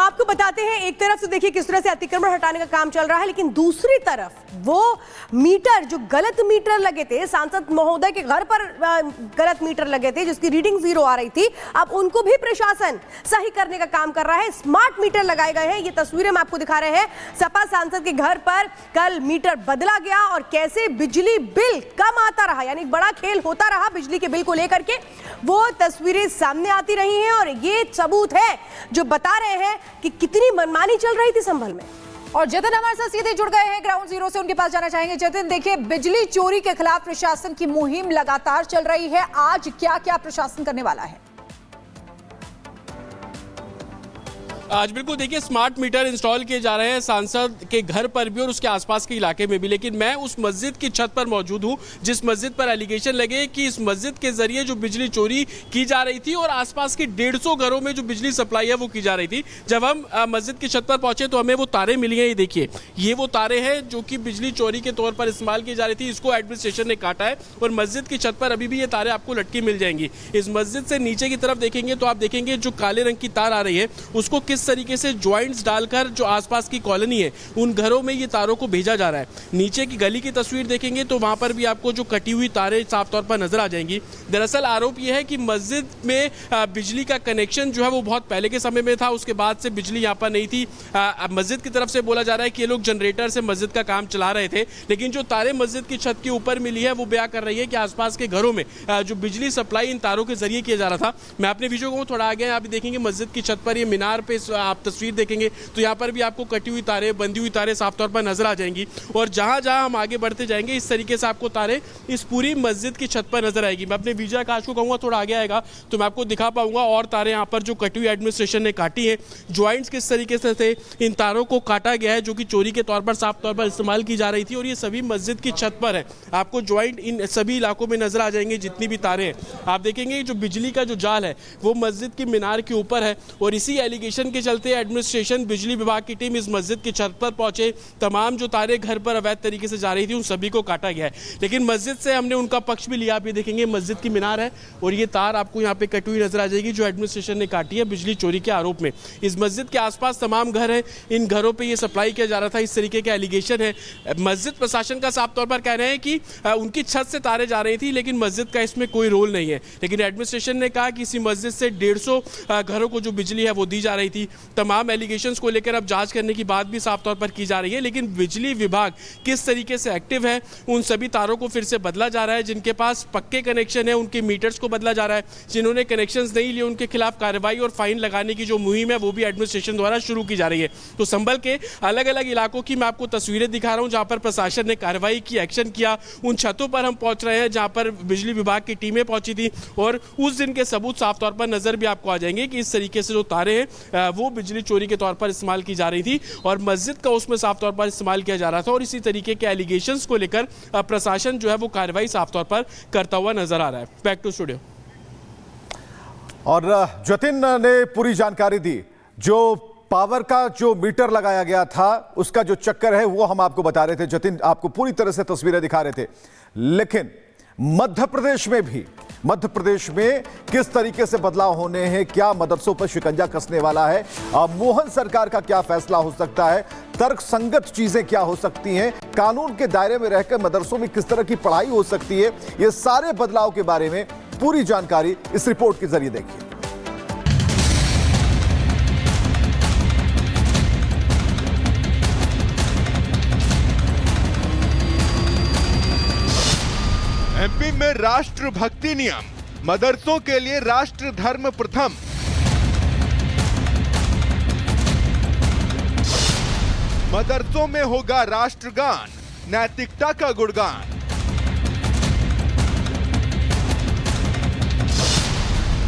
आपको बताते हैं, एक तरफ से देखिए किस तरह से अतिक्रमण हटाने का काम चल रहा है, लेकिन दूसरी तरफ वो मीटर जो गलत मीटर लगे थे, सांसद महोदय के घर पर गलत मीटर लगे थे जिसकी रीडिंग 0 आ रही थी, अब उनको भी प्रशासन सही करने का काम कर रहा है। स्मार्ट मीटर लगाए गए हैं। ये तस्वीरें हम आपको दिखा रहे हैं। सपा सांसद के घर पर कल मीटर बदला गया और कैसे बिजली बिल कम आता रहा, यानी बड़ा खेल होता रहा बिजली के बिल को लेकर के, वो तस्वीरें सामने आती रही हैं और ये सबूत है जो बता रहे हैं कि कितनी मनमानी चल रही थी संभल में। और जतिन हमारे साथ सीधे जुड़ गए हैं ग्राउंड जीरो से, उनके पास जाना चाहेंगे। जतिन, देखिए बिजली चोरी के खिलाफ प्रशासन की मुहिम लगातार चल रही है, आज क्या क्या प्रशासन करने वाला है? आज बिल्कुल देखिए स्मार्ट मीटर इंस्टॉल किए जा रहे हैं सांसद के घर पर भी और उसके आसपास के इलाके में भी, लेकिन मैं उस मस्जिद की छत पर मौजूद हूं जिस मस्जिद पर एलिगेशन लगे कि इस मस्जिद के जरिए जो बिजली चोरी की जा रही थी और आसपास की 150 घरों में जो बिजली सप्लाई है वो की जा रही थी। जब हम मस्जिद की छत पर पहुंचे तो हमें वो तारे मिली हैं। ये देखिए, ये वो तारे हैं जो कि बिजली चोरी के तौर पर इस्तेमाल की जा रही थी। इसको एडमिनिस्ट्रेशन ने काटा है और मस्जिद की छत पर अभी भी ये तारे आपको लटकी मिल जाएंगी। इस मस्जिद से नीचे की तरफ देखेंगे तो आप देखेंगे जो काले रंग की तार आ रही है उसको किस तरीके से जॉइंट्स डालकर जो आसपास की कॉलोनी है उन घरों में ये तारों को भेजा जा रहा है। नीचे की गली की तस्वीर देखेंगे तो वहां पर भी आपको जो कटी हुई तारें साफ तौर पर नजर आ जाएंगी। दरअसल आरोप यह है कि मस्जिद में बिजली का कनेक्शन जो है वो बहुत पहले के समय में था, उसके बाद से बिजली यहाँ पर नहीं थी। मस्जिद की तरफ से बोला जा रहा है कि ये लोग जनरेटर से मस्जिद का काम चला रहे थे, लेकिन जो तारें मस्जिद की छत के ऊपर मिली है वो बयां कर रही है कि आसपास के घरों में जो बिजली सप्लाई इन तारों के जरिए किया जा रहा था। मैं अपने वीडियो को थोड़ा आगे आप देखेंगे, मस्जिद की छत पर ये मीनार पे आप तस्वीर देखेंगे तो यहाँ पर भी आपको कटी हुई तारें, बंधी हुई तारें साफ तौर पर नजर आ जाएंगी। और जहां जहां हम आगे बढ़ते जाएंगे इस तरीके से आपको तारें इस पूरी मस्जिद की छत पर नजर आएगी। मैं अपने विजय काश को कहूंगा थोड़ा आगे आएगा तो मैं आपको दिखा पाऊंगा और तारें यहाँ पर जो कटी हुई एडमिनिस्ट्रेशन ने काटी है, ज्वाइंट्स किस तरीके से थे, इन तारों को काटा गया है जो कि चोरी के तौर पर साफ तौर पर इस्तेमाल की जा रही थी। और ये सभी मस्जिद की छत पर है, आपको ज्वाइंट इन सभी इलाकों में नजर आ जाएंगे जितनी भी तारें हैं। आप देखेंगे जो बिजली का जो जाल है वो मस्जिद की मीनार के ऊपर है और इसी एलिगेशन के चलते एडमिनिस्ट्रेशन, बिजली विभाग की टीम इस मस्जिद की छत पर पहुंचे। तमाम जो तारें घर पर अवैध तरीके से जा रही थी उन सभी को काटा गया है, लेकिन मस्जिद से हमने उनका पक्ष भी लिया। आप ये देखेंगे मस्जिद की मीनार है और ये तार आपको यहाँ पे कटी हुई नजर आ जाएगी जो एडमिनिस्ट्रेशन ने काटी है बिजली चोरी के आरोप में। इस मस्जिद के आसपास तमाम घर हैं, इन घरों पर यह सप्लाई किया जा रहा था, इस तरीके के एलिगेशन है। मस्जिद प्रशासन का साफ तौर पर कह रहे हैं कि उनकी छत से तारें जा रही थी लेकिन मस्जिद का इसमें कोई रोल नहीं है, लेकिन एडमिनिस्ट्रेशन ने कहा कि इसी मस्जिद से 150 घरों को जो बिजली है वो दी जा रही थी। तमाम एलिगेशंस को लेकर अब जांच करने की बात भी साफ तौर पर की जा रही है, लेकिन बिजली विभाग किस तरीके से एक्टिव है, उन सभी तारों को फिर से बदला जा रहा है। जिनके पास पक्के कनेक्शन है उनके मीटर्स को बदला जा रहा है, जिन्होंने कनेक्शंस नहीं लिए उनके खिलाफ कार्रवाई और फाइन लगाने की जो मुहिम है वो भी एडमिनिस्ट्रेशन द्वारा शुरू की जा रही है। तो संभल के अलग अलग इलाकों की मैं आपको तस्वीरें दिखा रहा हूं जहां पर प्रशासन ने कार्रवाई की, एक्शन किया। उन छतों पर हम पहुंच रहे हैं जहां पर बिजली विभाग की टीमें पहुंची थी और उस दिन के सबूत साफ तौर पर नजर भी आपको आ जाएंगे कि इस तरीके से जो तारें हैं वो बिजली चोरी के तौर पर इस्तेमाल की जा रही थी और मस्जिद का उसमें साफ तौर पर इस्तेमाल किया जा रहा था। और इसी तरीके के एलिगेशंस को लेकर प्रशासन जो है वो कार्रवाई साफ तौर पर करता हुआ नजर आ रहा है। Back to studio. और जतिन ने पूरी जानकारी दी। जो पावर का जो मीटर लगाया गया था उसका जो चक्कर है वो हम आपको बता रहे थे। जतिन आपको पूरी तरह से तस्वीरें दिखा रहे थे, लेकिन मध्य प्रदेश में किस तरीके से बदलाव होने हैं, क्या मदरसों पर शिकंजा कसने वाला है, मोहन सरकार का क्या फैसला हो सकता है, तर्कसंगत चीजें क्या हो सकती हैं, कानून के दायरे में रहकर मदरसों में किस तरह की पढ़ाई हो सकती है, ये सारे बदलाव के बारे में पूरी जानकारी इस रिपोर्ट के जरिए देखिए। एमपी में राष्ट्रभक्ति नियम, मदरसों के लिए राष्ट्र धर्म प्रथम। मदरसों में होगा राष्ट्रगान, नैतिकता का गुणगान।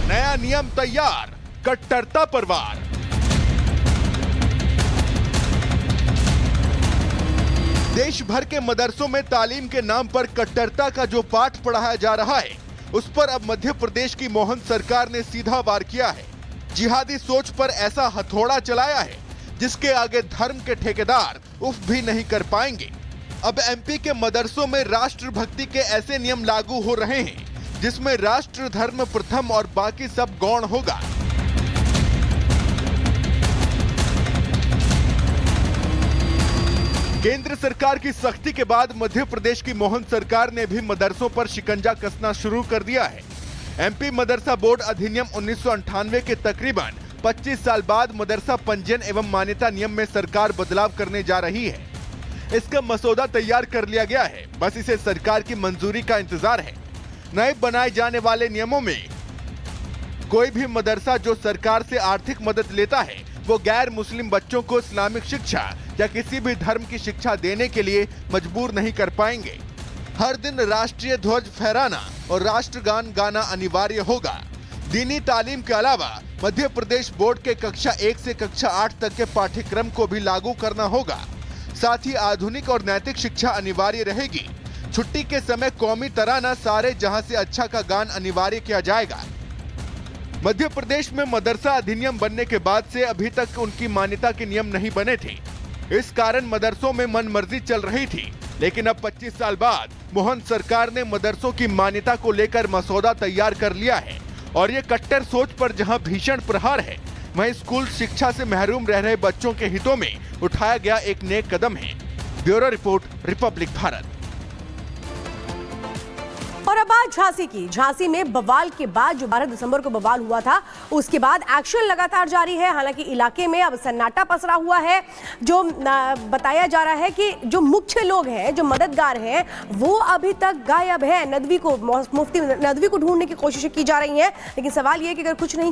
नया नियम तैयार, कट्टरता पर वार। देश भर के मदरसों में तालीम के नाम पर कट्टरता का जो पाठ पढ़ाया जा रहा है उस पर अब मध्य प्रदेश की मोहन सरकार ने सीधा वार किया है। जिहादी सोच पर ऐसा हथौड़ा चलाया है जिसके आगे धर्म के ठेकेदार उफ भी नहीं कर पाएंगे। अब एमपी के मदरसों में राष्ट्रभक्ति के ऐसे नियम लागू हो रहे हैं जिसमें राष्ट्र धर्म प्रथम और बाकी सब गौण होगा। केंद्र सरकार की सख्ती के बाद मध्य प्रदेश की मोहन सरकार ने भी मदरसों पर शिकंजा कसना शुरू कर दिया है। एमपी मदरसा बोर्ड अधिनियम 1998 के तकरीबन 25 साल बाद मदरसा पंजीयन एवं मान्यता नियम में सरकार बदलाव करने जा रही है। इसका मसौदा तैयार कर लिया गया है, बस इसे सरकार की मंजूरी का इंतजार है। नए बनाए जाने वाले नियमों में कोई भी मदरसा जो सरकार से आर्थिक मदद लेता है वो गैर मुस्लिम बच्चों को इस्लामिक शिक्षा या किसी भी धर्म की शिक्षा देने के लिए मजबूर नहीं कर पाएंगे। हर दिन राष्ट्रीय ध्वज फहराना और राष्ट्रगान गाना अनिवार्य होगा। दीनी तालीम के अलावा मध्य प्रदेश बोर्ड के कक्षा 1 से कक्षा 8 तक के पाठ्यक्रम को भी लागू करना होगा। साथ ही आधुनिक और नैतिक शिक्षा अनिवार्य रहेगी। छुट्टी के समय कौमी तराना सारे जहां से अच्छा का गान अनिवार्य किया जाएगा। मध्य प्रदेश में मदरसा अधिनियम बनने के बाद से अभी तक उनकी मान्यता के नियम नहीं बने थे। इस कारण मदरसों में मनमर्जी चल रही थी, लेकिन अब 25 साल बाद मोहन सरकार ने मदरसों की मान्यता को लेकर मसौदा तैयार कर लिया है और ये कट्टर सोच पर जहां भीषण प्रहार है, वहीं स्कूल शिक्षा से महरूम रह रहे बच्चों के हितों में उठाया गया एक नेक कदम है। Bureau report, Republic Bharat. और अब बात झांसी की। झांसी में बवाल के बाद जो 12 दिसंबर को बवाल हुआ था, उसके बाद एक्शन लगातार जारी है। हालांकि इलाके में अब सन्नाटा पसरा हुआ है। जो बताया जा रहा है कि जो मुख्य लोग हैं, जो मददगार हैं, वो अभी तक गायब है। मुफ्ती नदवी को ढूंढने की कोशिशें की जा रही हैं, लेकिन सवाल ये है कि अगर कुछ नहीं